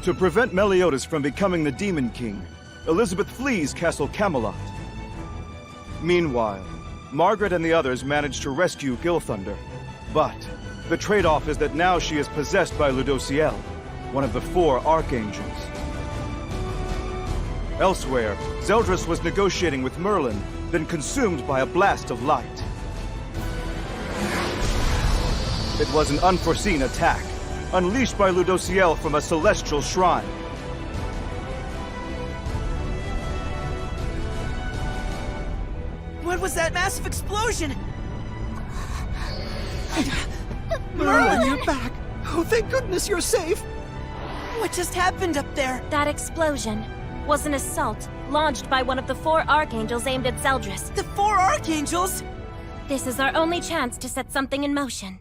To prevent Meliodas from becoming the Demon King, Elizabeth flees Castle Camelot. Meanwhile, Margaret and the others manage to rescue Gilthunder. But the trade-off is that now she is possessed by Ludociel, one of the 4 archangels. Elsewhere, Zeldris was negotiating with Merlin, then consumed by a blast of light. It was an unforeseen attack, unleashed by Ludociel from a celestial shrine. What was that massive explosion? Merlin, you're back! Oh, thank goodness you're safe! What just happened up there? That explosion was an assault launched by one of the 4 archangels aimed at Zeldris. The 4 archangels? This is our only chance to set something in motion.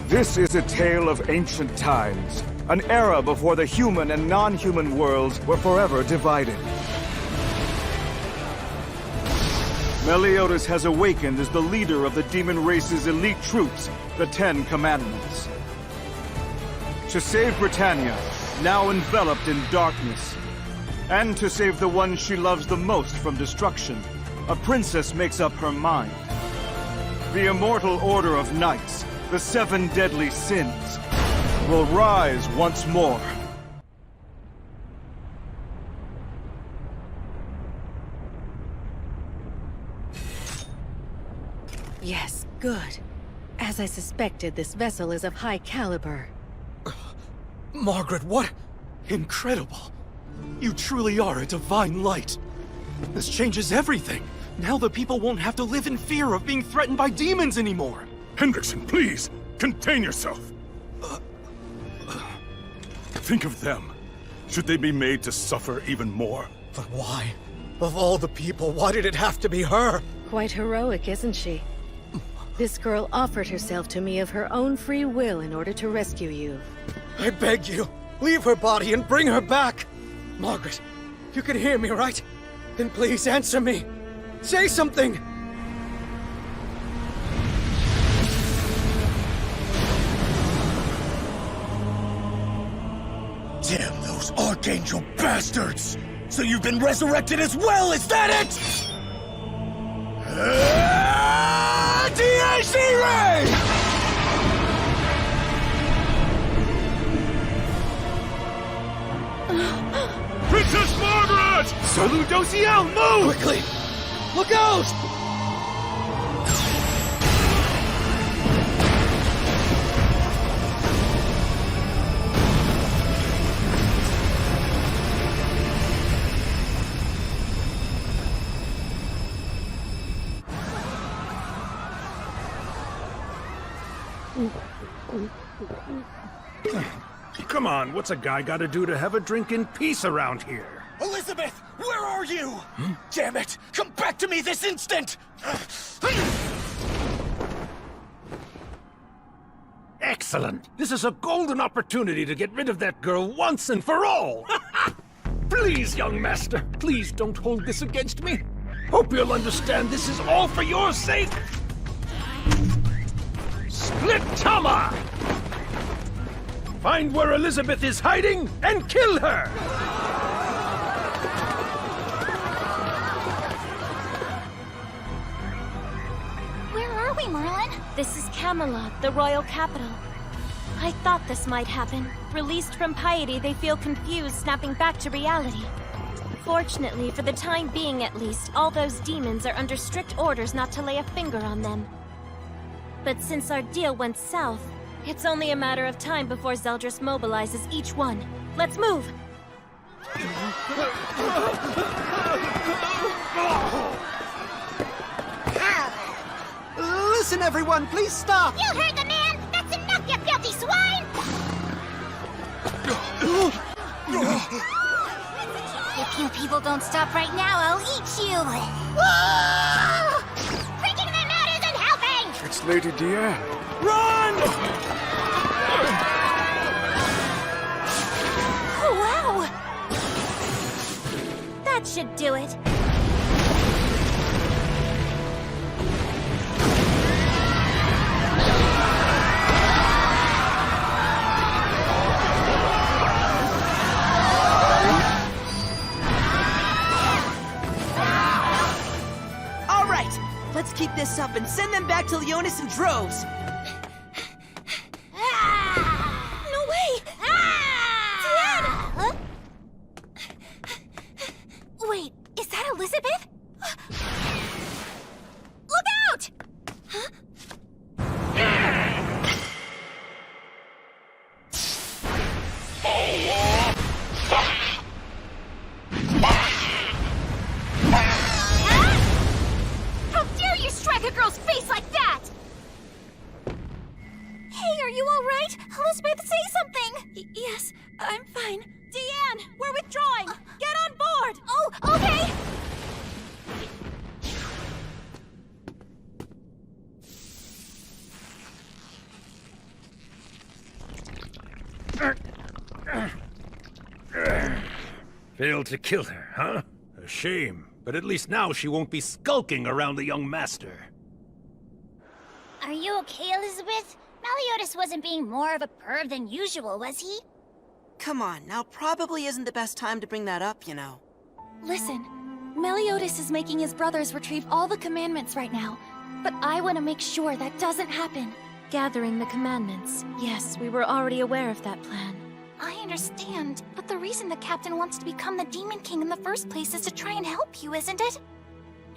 This is a tale of ancient times, an era before the human and non-human worlds were forever divided. Meliodas has awakened as the leader of the demon race's elite troops, the 10 Commandments. To save Britannia, now enveloped in darkness, and to save the one she loves the most from destruction, a princess makes up her mind. The immortal order of knights, the 7 deadly sins, will rise once more. Yes, good. As I suspected, this vessel is of high caliber. Margaret, what? Incredible! You truly are a divine light. This changes everything. Now the people won't have to live in fear of being threatened by demons anymore. Hendrickson, please, contain yourself. Think of them. Should they be made to suffer even more? But why? Of all the people, why did it have to be her? Quite heroic, isn't she? This girl offered herself to me of her own free will in order to rescue you. I beg you, leave her body and bring her back! Margaret, you can hear me, right? Then please answer me. Say something! Damn those Archangel bastards! So you've been resurrected as well, is that it? DAC Ray! Princess Margaret! Sir Ludociel, move! Quickly! Look out! Come on, what's a guy gotta do to have a drink in peace around here? Elizabeth, where are you? Damn it! Come back to me this instant! Excellent! This is a golden opportunity to get rid of that girl once and for all! Please, young master, please don't hold this against me. Hope you'll understand this is all for your sake. Split Tama! Find where Elizabeth is hiding and kill her! Where are we, Merlin? This is Camelot, the royal capital. I thought this might happen. Released from piety, they feel confused, snapping back to reality. Fortunately, for the time being at least, all those demons are under strict orders not to lay a finger on them. But since our deal went south, it's only a matter of time before Zeldris mobilizes each one. Let's move! Listen, everyone, please stop! You heard the man! That's enough, you filthy swine! If you people don't stop right now, I'll eat you! Freaking them out isn't helping! It's Lady Diane. Run! Oh, wow! That should do it. this up and send them back to Leonis in droves! No way! Tian! Wait, is that Elizabeth? Look out! Huh? How dare you strike a girl's face like that? Hey, are you all right? Elizabeth, say something! Yes, I'm fine. Deanne, we're withdrawing! Get on board! Oh, okay! Failed to kill her, huh? A shame. But at least now she won't be skulking around the young master. Are you okay, Elizabeth? Meliodas wasn't being more of a perv than usual, was he? Come on, now probably isn't the best time to bring that up, you know. Listen, Meliodas is making his brothers retrieve all the commandments right now, but I want to make sure that doesn't happen. Gathering the commandments. Yes, we were already aware of that plan. I understand, but the reason the captain wants to become the Demon King in the first place is to try and help you, isn't it?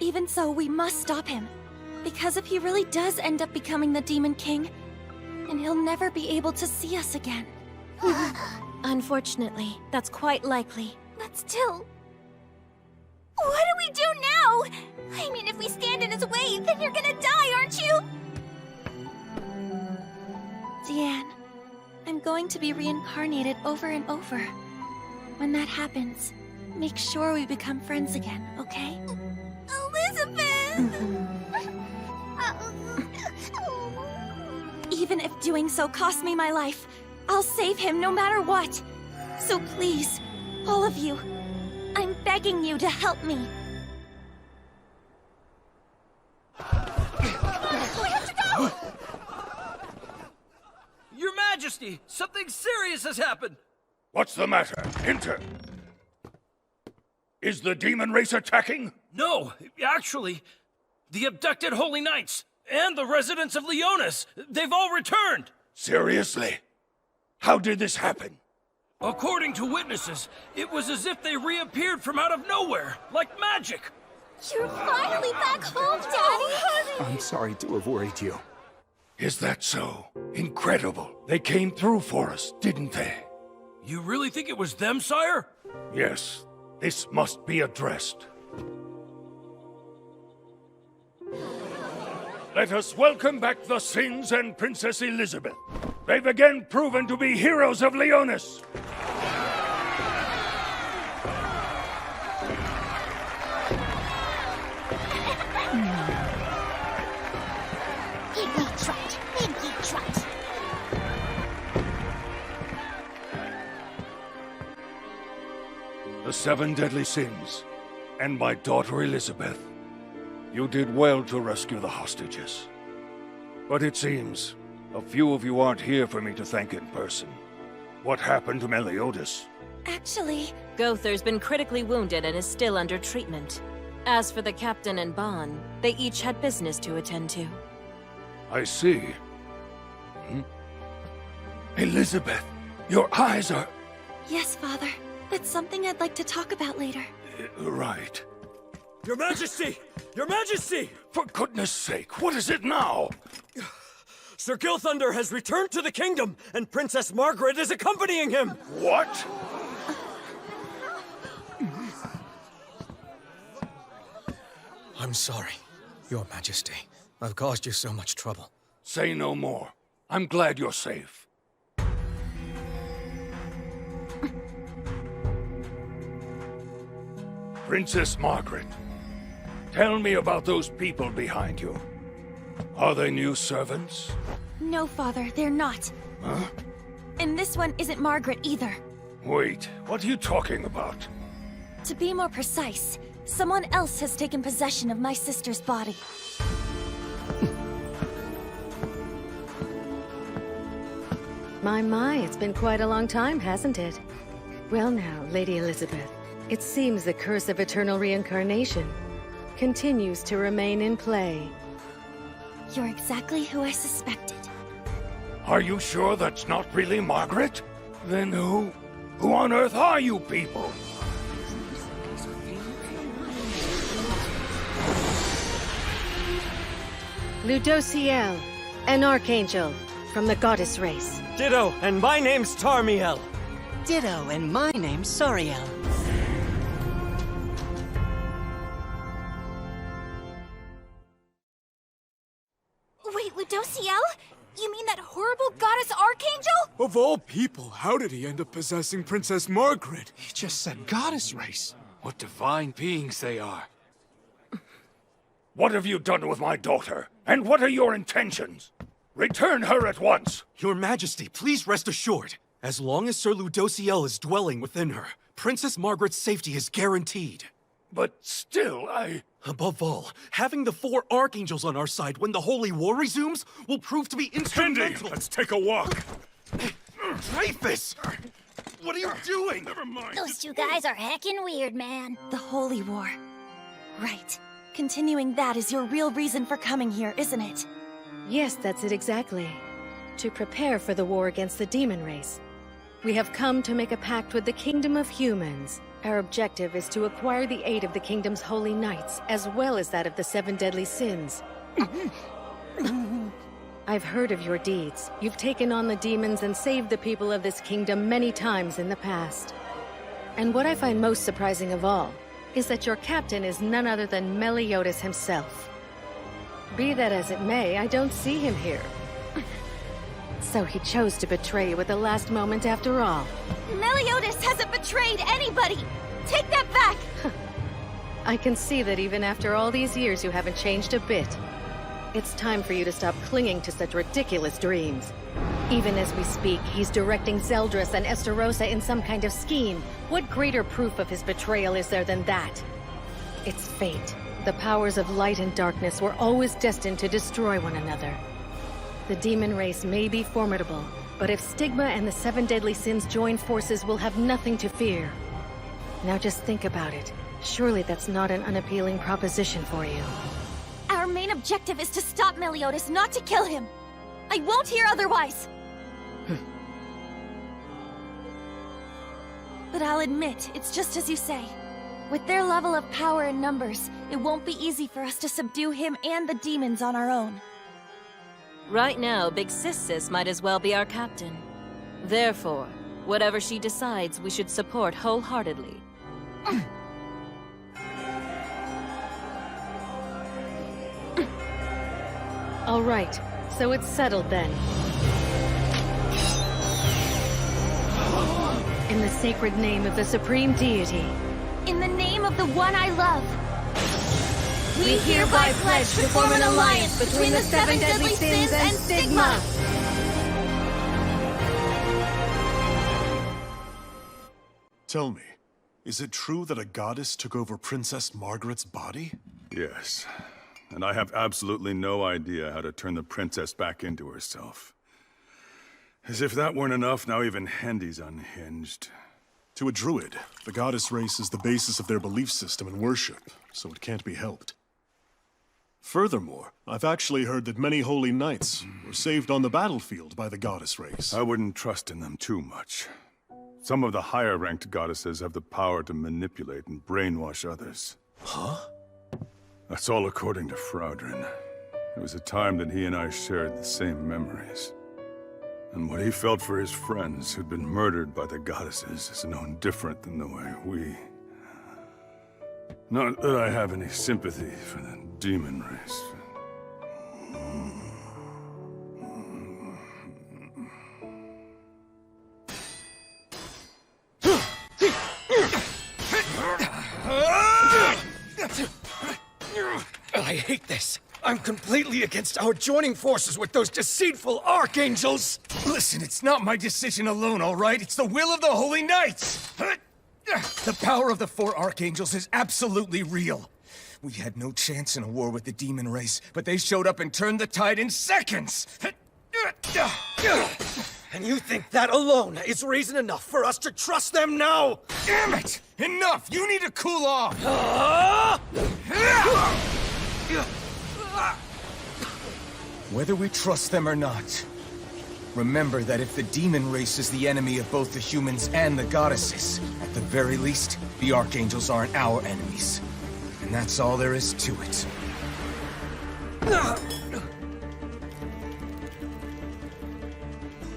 Even so, we must stop him. Because if he really does end up becoming the Demon King, then he'll never be able to see us again. Unfortunately, that's quite likely. But still... What do we do now? I mean, if we stand in his way, then you're gonna die, aren't you? Deanne, I'm going to be reincarnated over and over. When that happens, make sure we become friends again, okay? Elizabeth! Even if doing so costs me my life, I'll save him no matter what. So please, all of you, I'm begging you to help me. Your Majesty, something serious has happened! What's the matter? Enter. Is the demon race attacking? No, actually, the abducted Holy Knights and the residents of Leonis, they've all returned! Seriously? How did this happen? According to witnesses, it was as if they reappeared from out of nowhere, like magic! You're finally back home, Daddy! I'm sorry to have worried you. Is that so? Incredible. They came through for us, didn't they? You really think it was them, sire? Yes. This must be addressed. Let us welcome back the Sins and Princess Elizabeth. They've again proven to be heroes of Leonis. Piggy trot, piggy trot. The 7 deadly sins, and my daughter Elizabeth. You did well to rescue the hostages. But it seems a few of you aren't here for me to thank in person. What happened to Meliodas? Actually, Gother's been critically wounded and is still under treatment. As for the captain and Bon, they each had business to attend to. I see. Elizabeth, your eyes are... yes, Father. That's something I'd like to talk about later. Right. Your Majesty! Your Majesty! For goodness sake, what is it now? Sir Gilthunder has returned to the kingdom, and Princess Margaret is accompanying him! What? I'm sorry, Your Majesty. I've caused you so much trouble. Say no more. I'm glad you're safe. Princess Margaret, tell me about those people behind you. Are they new servants? No, Father, they're not. Huh? And this one isn't Margaret either. Wait, what are you talking about? To be more precise, someone else has taken possession of my sister's body. My, it's been quite a long time, hasn't it? Well now, Lady Elizabeth, it seems the curse of eternal reincarnation continues to remain in play. You're exactly who I suspected. Are you sure that's not really Margaret? Then who on earth are you people? Ludociel, an archangel from the goddess race. Ditto, and my name's Tarmiel. Ditto, and my name's Soriel. Wait, Ludociel? You mean that horrible goddess archangel? Of all people, how did he end up possessing Princess Margaret? He just said goddess race. What divine beings they are. What have you done with my daughter? And what are your intentions? Return her at once! Your Majesty, please rest assured. As long as Sir Ludociel is dwelling within her, Princess Margaret's safety is guaranteed. But still, Above all, having the 4 archangels on our side when the Holy War resumes will prove to be instrumental. let's take a walk. Dreyfus! What are you doing? Never mind. Those two guys are heckin' weird, man. The Holy War. Right. Continuing that is your real reason for coming here, isn't it? Yes, that's it exactly. To prepare for the war against the demon race. We have come to make a pact with the kingdom of humans. Our objective is to acquire the aid of the kingdom's holy knights, as well as that of the 7 deadly sins. I've heard of your deeds. You've taken on the demons and saved the people of this kingdom many times in the past. And what I find most surprising of all is that your captain is none other than Meliodas himself. Be that as it may, I don't see him here. So he chose to betray you at the last moment after all. Meliodas hasn't betrayed anybody! Take that back! I can see that even after all these years you haven't changed a bit. It's time for you to stop clinging to such ridiculous dreams. Even as we speak, he's directing Zeldris and Esterosa in some kind of scheme. What greater proof of his betrayal is there than that? It's fate. The powers of light and darkness were always destined to destroy one another. The demon race may be formidable, but if Stigma and the 7 deadly sins join forces, we'll have nothing to fear. Now just think about it. Surely that's not an unappealing proposition for you. Our main objective is to stop Meliodas, not to kill him! I won't hear otherwise! But I'll admit, it's just as you say. With their level of power and numbers, it won't be easy for us to subdue him and the demons on our own. Right now, Big Sis might as well be our captain. Therefore, whatever she decides, we should support wholeheartedly. All right, so it's settled then. In the sacred name of the Supreme Deity. In the name of the one I love. We hereby pledge to form an alliance between the 7 deadly sins and Stigma! Tell me, is it true that a goddess took over Princess Margaret's body? Yes. And I have absolutely no idea how to turn the princess back into herself. As if that weren't enough, now even Hendy's unhinged. To a druid, the goddess race is the basis of their belief system and worship, so it can't be helped. Furthermore, I've actually heard that many holy knights were saved on the battlefield by the goddess race. I wouldn't trust in them too much. Some of the higher-ranked goddesses have the power to manipulate and brainwash others. Huh? That's all according to Fraudrin. There was a time that he and I shared the same memories. And what he felt for his friends who'd been murdered by the goddesses is no different than the way we... Not that I have any sympathy for the demon race. I hate this. I'm completely against our joining forces with those deceitful archangels! Listen, it's not my decision alone, all right? It's the will of the Holy Knights! The power of the 4 archangels is absolutely real. We had no chance in a war with the demon race, but they showed up and turned the tide in seconds! And you think that alone is reason enough for us to trust them now? Damn it! Enough! You need to cool off! Whether we trust them or not, remember that if the demon race is the enemy of both the humans and the goddesses, at the very least, the archangels aren't our enemies. And that's all there is to it.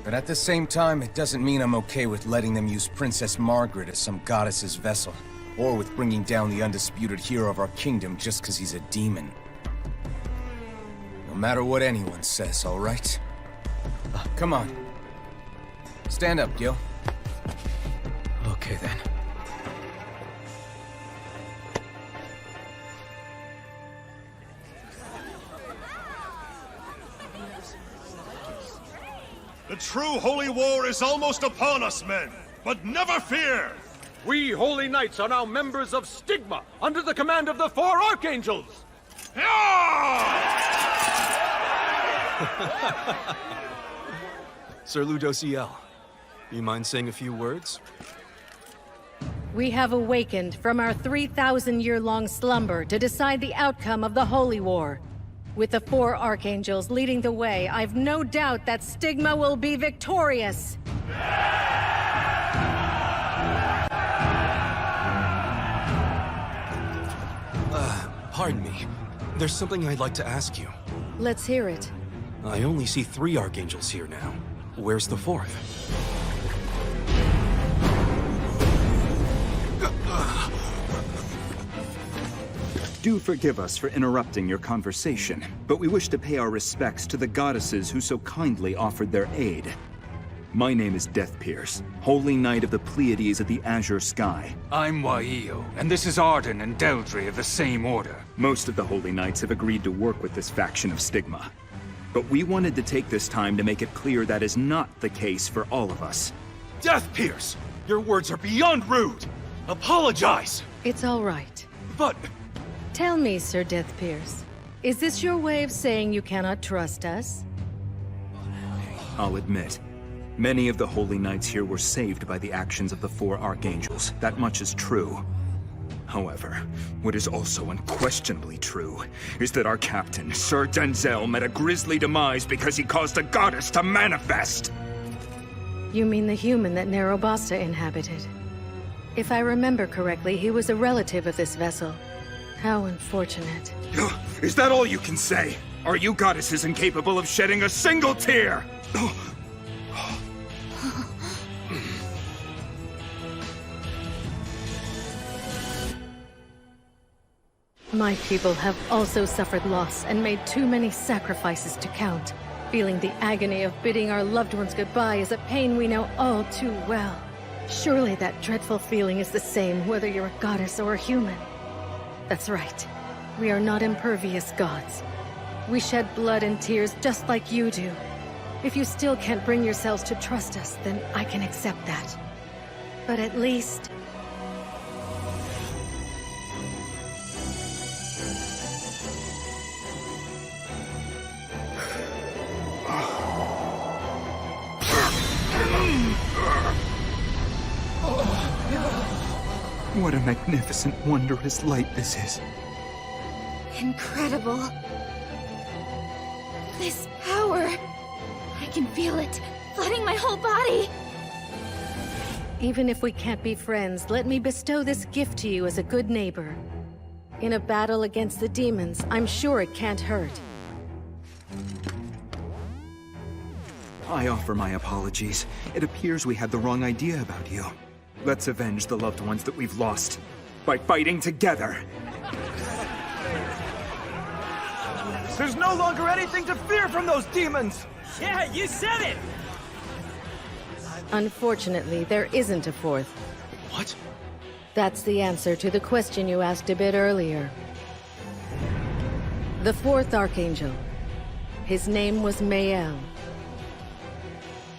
But at the same time, it doesn't mean I'm okay with letting them use Princess Margaret as some goddess's vessel, or with bringing down the undisputed hero of our kingdom just because he's a demon. No matter what anyone says, all right? Come on. Stand up, Gil. Okay, then. The true holy war is almost upon us, men. But never fear! We Holy Knights are now members of Stigma, under the command of the 4 Archangels! Sir Ludociel, you mind saying a few words? We have awakened from our 3,000-year-long slumber to decide the outcome of the Holy War. With the 4 Archangels leading the way, I've no doubt that Stigma will be victorious! Pardon me. There's something I'd like to ask you. Let's hear it. I only see 3 Archangels here now. Where's the 4th? Do forgive us for interrupting your conversation, but we wish to pay our respects to the goddesses who so kindly offered their aid. My name is Deathpierce, Holy Knight of the Pleiades of the Azure Sky. I'm Waio, and this is Arden and Deldry of the same order. Most of the Holy Knights have agreed to work with this faction of Stigma. But we wanted to take this time to make it clear that is not the case for all of us. Deathpierce! Your words are beyond rude! Apologize! It's all right. But... Tell me, Sir Deathpierce, is this your way of saying you cannot trust us? I'll admit, many of the Holy Knights here were saved by the actions of the 4 Archangels. That much is true. However, what is also unquestionably true is that our captain, Sir Denzel, met a grisly demise because he caused a goddess to manifest! You mean the human that Narobasta inhabited? If I remember correctly, he was a relative of this vessel. How unfortunate. Is that all you can say? Are you goddesses incapable of shedding a single tear? My people have also suffered loss and made too many sacrifices to count. Feeling the agony of bidding our loved ones goodbye is a pain we know all too well. Surely that dreadful feeling is the same whether you're a goddess or a human. That's right. We are not impervious gods. We shed blood and tears just like you do. If you still can't bring yourselves to trust us, then I can accept that. But at least... What a magnificent, wondrous light this is. Incredible. This power. I can feel it, flooding my whole body. Even if we can't be friends, let me bestow this gift to you as a good neighbor. In a battle against the demons, I'm sure it can't hurt. I offer my apologies. It appears we had the wrong idea about you. Let's avenge the loved ones that we've lost by fighting together. There's no longer anything to fear from those demons! Yeah, you said it! Unfortunately, there isn't a 4th. What? That's the answer to the question you asked a bit earlier. The 4th Archangel. His name was Mael.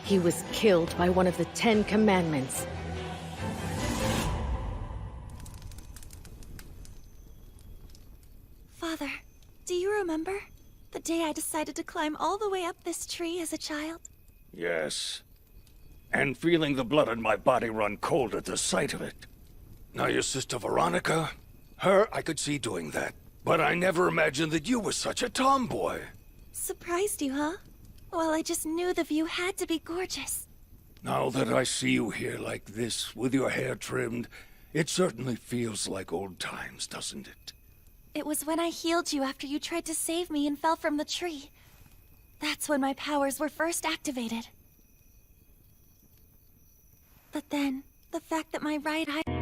He was killed by one of the 10 Commandments. Father, do you remember? The day I decided to climb all the way up this tree as a child? Yes. And feeling the blood in my body run cold at the sight of it. Now your sister Veronica, her I could see doing that. But I never imagined that you were such a tomboy. Surprised you, huh? Well, I just knew the view had to be gorgeous. Now that I see you here like this, with your hair trimmed, it certainly feels like old times, doesn't it? It was when I healed you after you tried to save me and fell from the tree. That's when my powers were first activated. But then, the fact that my right eye...